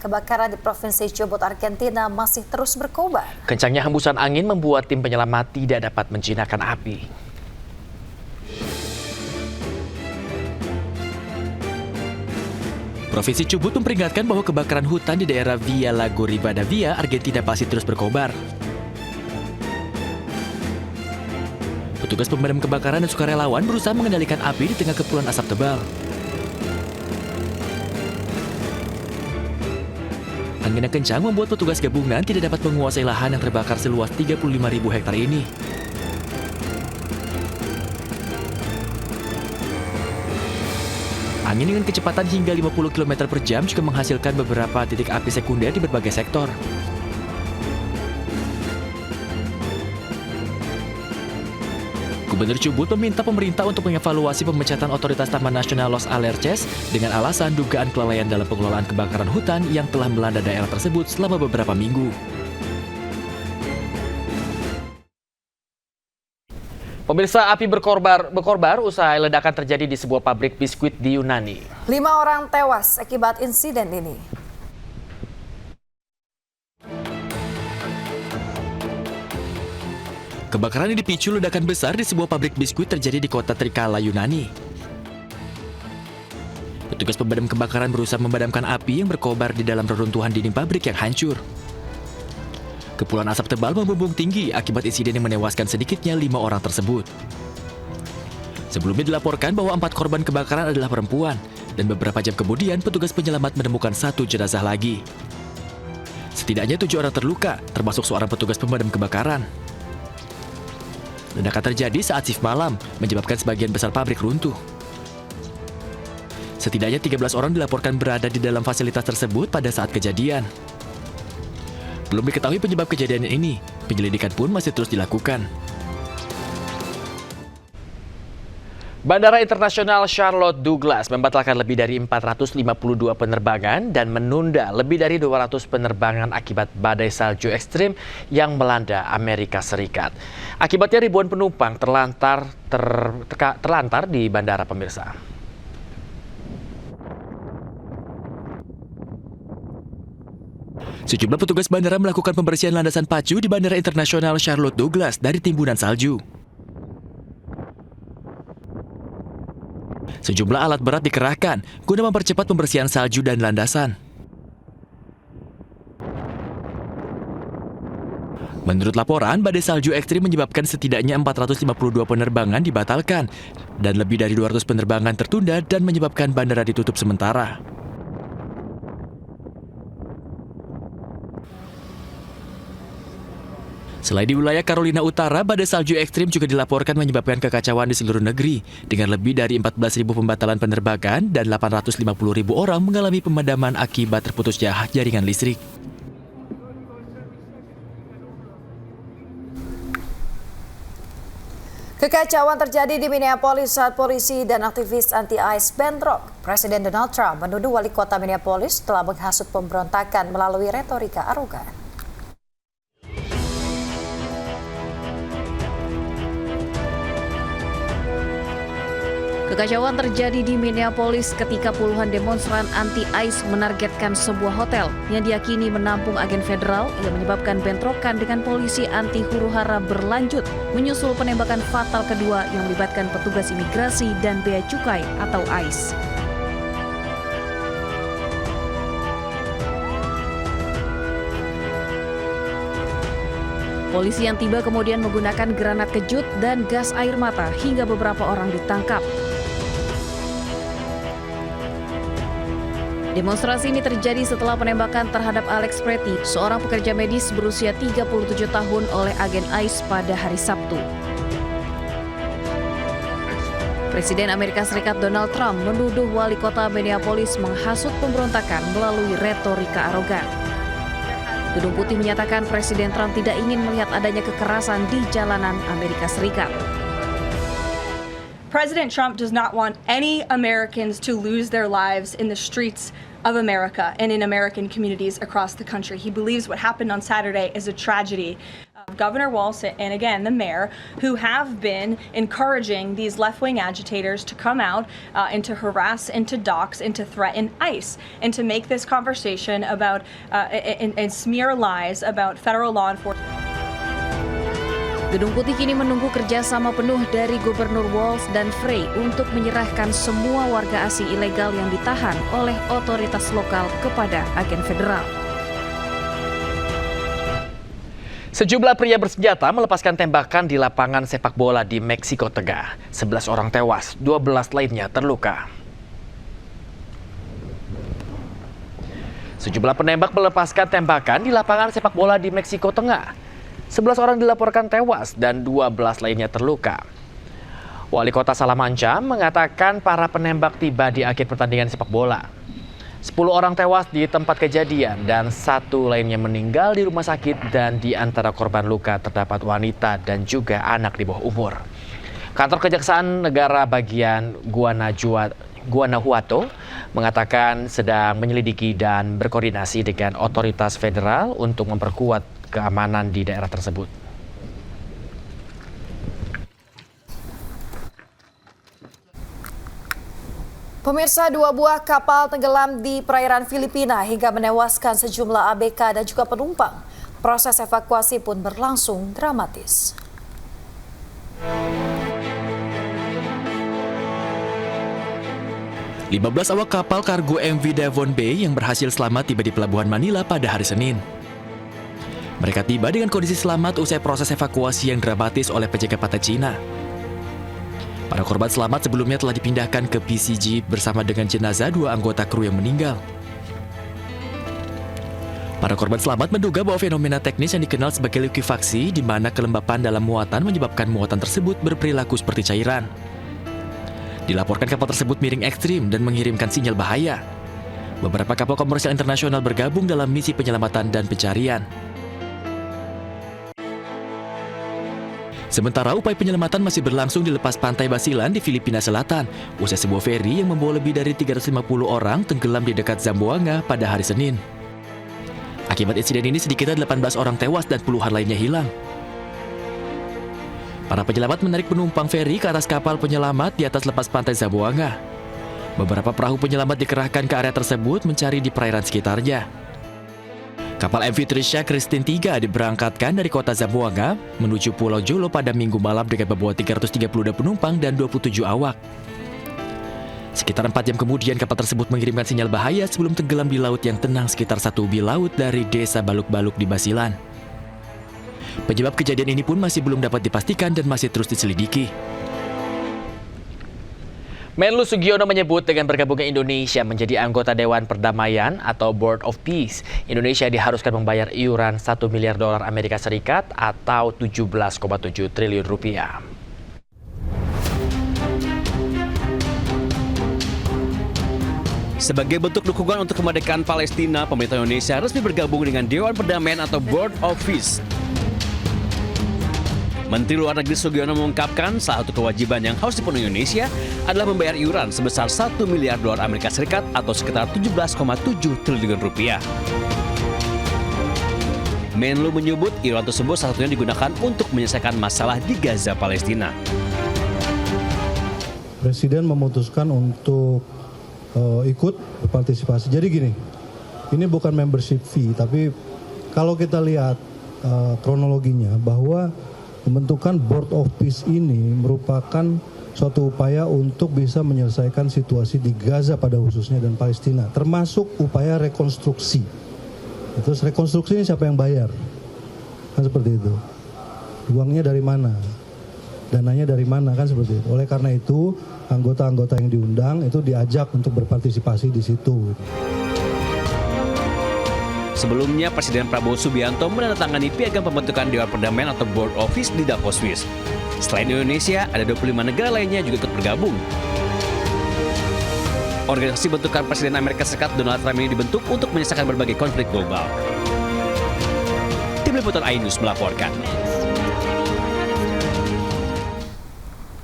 kebakaran di Provinsi Chubut, Argentina masih terus berkobar. Kencangnya hembusan angin membuat tim penyelamat tidak dapat menjinakkan api. Provinsi Chubut memperingatkan bahwa kebakaran hutan di daerah Villa Lago Rivadavia, Argentina masih terus berkobar. Petugas pemadam kebakaran dan sukarelawan berusaha mengendalikan api di tengah kepulan asap tebal. Angin yang kencang membuat petugas gabungan tidak dapat menguasai lahan yang terbakar seluas 35.000 hektar ini. Angin dengan kecepatan hingga 50 km per jam juga menghasilkan beberapa titik api sekunder di berbagai sektor. Gubernur Chubut meminta pemerintah untuk mengevaluasi pemecatan otoritas Taman Nasional Los Alerces dengan alasan dugaan kelalaian dalam pengelolaan kebakaran hutan yang telah melanda daerah tersebut selama beberapa minggu. Pemirsa, api berkorbar usai ledakan terjadi di sebuah pabrik biskuit di Yunani. 5 orang tewas akibat insiden ini. Kebakaran yang dipicu ledakan besar di sebuah pabrik biskuit terjadi di kota Trikala, Yunani. Petugas pemadam kebakaran berusaha memadamkan api yang berkobar di dalam reruntuhan dinding pabrik yang hancur. Kepulan asap tebal membumbung tinggi akibat insiden yang menewaskan sedikitnya 5 orang tersebut. Sebelumnya dilaporkan bahwa 4 korban kebakaran adalah perempuan, dan beberapa jam kemudian petugas penyelamat menemukan 1 jenazah lagi. Setidaknya 7 orang terluka, termasuk seorang petugas pemadam kebakaran. Ledakan terjadi saat shift malam, menyebabkan sebagian besar pabrik runtuh. Setidaknya 13 orang dilaporkan berada di dalam fasilitas tersebut pada saat kejadian. Belum diketahui penyebab kejadian ini, penyelidikan pun masih terus dilakukan. Bandara Internasional Charlotte Douglas membatalkan lebih dari 452 penerbangan dan menunda lebih dari 200 penerbangan akibat badai salju ekstrim yang melanda Amerika Serikat. Akibatnya ribuan penumpang terlantar di bandara, pemirsa. Sejumlah petugas bandara melakukan pembersihan landasan pacu di Bandara Internasional Charlotte Douglas dari timbunan salju. Sejumlah alat berat dikerahkan guna mempercepat pembersihan salju dan landasan. Menurut laporan, badai salju ekstrim menyebabkan setidaknya 452 penerbangan dibatalkan dan lebih dari 200 penerbangan tertunda dan menyebabkan bandara ditutup sementara. Selain di wilayah Carolina Utara, badai salju ekstrim juga dilaporkan menyebabkan kekacauan di seluruh negeri dengan lebih dari 14.000 pembatalan penerbangan dan 850.000 orang mengalami pemadaman akibat terputusnya jaringan listrik. Kekacauan terjadi di Minneapolis saat polisi dan aktivis anti-ICE bentrok. Presiden Donald Trump menuduh wali kota Minneapolis telah menghasut pemberontakan melalui retorika arogan. Kekacauan terjadi di Minneapolis ketika puluhan demonstran anti-ICE menargetkan sebuah hotel yang diyakini menampung agen federal yang menyebabkan bentrokan dengan polisi anti huru-hara berlanjut menyusul penembakan fatal kedua yang melibatkan petugas imigrasi dan bea cukai atau ICE. Polisi yang tiba kemudian menggunakan granat kejut dan gas air mata hingga beberapa orang ditangkap. Demonstrasi ini terjadi setelah penembakan terhadap Alex Pretty, seorang pekerja medis berusia 37 tahun oleh agen ICE pada hari Sabtu. Presiden Amerika Serikat Donald Trump menuduh wali kota Minneapolis menghasut pemberontakan melalui retorika arogan. Gedung Putih menyatakan Presiden Trump tidak ingin melihat adanya kekerasan di jalanan Amerika Serikat. President Trump does not want any Americans to lose their lives in the streets of America and in American communities across the country. He believes what happened on Saturday is a tragedy. Governor Walz and again the mayor, who have been encouraging these left-wing agitators to come out and to harass and to dox and to threaten ICE and to make this conversation about and smear lies about federal law enforcement. Gedung Putih kini menunggu kerjasama penuh dari Gubernur Walz dan Frey untuk menyerahkan semua warga asing ilegal yang ditahan oleh otoritas lokal kepada agen federal. Sejumlah pria bersenjata melepaskan tembakan di lapangan sepak bola di Meksiko Tengah. 11 orang tewas, 12 lainnya terluka. Sejumlah penembak melepaskan tembakan di lapangan sepak bola di Meksiko Tengah. 11 orang dilaporkan tewas dan 12 lainnya terluka. Wali Kota Salamanca mengatakan para penembak tiba di akhir pertandingan sepak bola. 10 orang tewas di tempat kejadian dan 1 lainnya meninggal di rumah sakit, dan di antara korban luka terdapat wanita dan juga anak di bawah umur. Kantor Kejaksaan Negara bagian Guanajuato mengatakan sedang menyelidiki dan berkoordinasi dengan otoritas federal untuk memperkuat keamanan di daerah tersebut. Pemirsa, 2 buah kapal tenggelam di perairan Filipina hingga menewaskan sejumlah ABK dan juga penumpang. Proses evakuasi pun berlangsung dramatis. Belas awak kapal kargo MV Devon Bay yang berhasil selamat tiba di Pelabuhan Manila pada hari Senin. Mereka tiba dengan kondisi selamat usai proses evakuasi yang dramatis oleh penjaga pantai Cina. Para korban selamat sebelumnya telah dipindahkan ke PCG bersama dengan jenazah 2 anggota kru yang meninggal. Para korban selamat menduga bahwa fenomena teknis yang dikenal sebagai likuifaksi, di mana kelembapan dalam muatan menyebabkan muatan tersebut berperilaku seperti cairan. Dilaporkan kapal tersebut miring ekstrim dan mengirimkan sinyal bahaya. Beberapa kapal komersial internasional bergabung dalam misi penyelamatan dan pencarian. Sementara upaya penyelamatan masih berlangsung di lepas pantai Basilan di Filipina Selatan, usai sebuah feri yang membawa lebih dari 350 orang tenggelam di dekat Zamboanga pada hari Senin. Akibat insiden ini sedikitnya 18 orang tewas dan puluhan lainnya hilang. Para penyelamat menarik penumpang feri ke atas kapal penyelamat di atas lepas pantai Zamboanga. Beberapa perahu penyelamat dikerahkan ke area tersebut mencari di perairan sekitarnya. Kapal MV Trisha Christine 3 diberangkatkan dari kota Zamboanga menuju Pulau Jolo pada Minggu malam dengan membawa 332 penumpang dan 27 awak. Sekitar 4 jam kemudian kapal tersebut mengirimkan sinyal bahaya sebelum tenggelam di laut yang tenang sekitar 1 mil laut dari desa Baluk-Baluk di Basilan. Penyebab kejadian ini pun masih belum dapat dipastikan dan masih terus diselidiki. Menlu Sugiono menyebut dengan bergabungnya Indonesia menjadi anggota Dewan Perdamaian atau Board of Peace, Indonesia diharuskan membayar iuran $1 miliar Amerika Serikat atau 17,7 triliun rupiah. Sebagai bentuk dukungan untuk kemerdekaan Palestina, pemerintah Indonesia resmi bergabung dengan Dewan Perdamaian atau Board of Peace. Menteri Luar Negeri Sugiono mengungkapkan salah satu kewajiban yang harus dipenuhi Indonesia adalah membayar iuran sebesar $1 miliar Amerika Serikat atau sekitar 17,7 triliun rupiah. Menlu menyebut iuran tersebut salah satunya digunakan untuk menyelesaikan masalah di Gaza, Palestina. Presiden memutuskan untuk ikut berpartisipasi. Jadi gini, ini bukan membership fee, tapi kalau kita lihat kronologinya bahwa pembentukan Board of Peace ini merupakan suatu upaya untuk bisa menyelesaikan situasi di Gaza pada khususnya dan Palestina, termasuk upaya rekonstruksi. Terus rekonstruksi ini siapa yang bayar? Kan seperti itu. Uangnya dari mana? Dananya dari mana? Kan seperti itu. Oleh karena itu, anggota-anggota yang diundang itu diajak untuk berpartisipasi di situ. Sebelumnya, Presiden Prabowo Subianto menandatangani piagam pembentukan Dewan Perdamaian atau Board of Peace di Davos, Swiss. Selain Indonesia, ada 25 negara lainnya juga ikut bergabung. Organisasi bentukan Presiden Amerika Serikat Donald Trump ini dibentuk untuk menyelesaikan berbagai konflik global. Tim Liputan iNews melaporkan.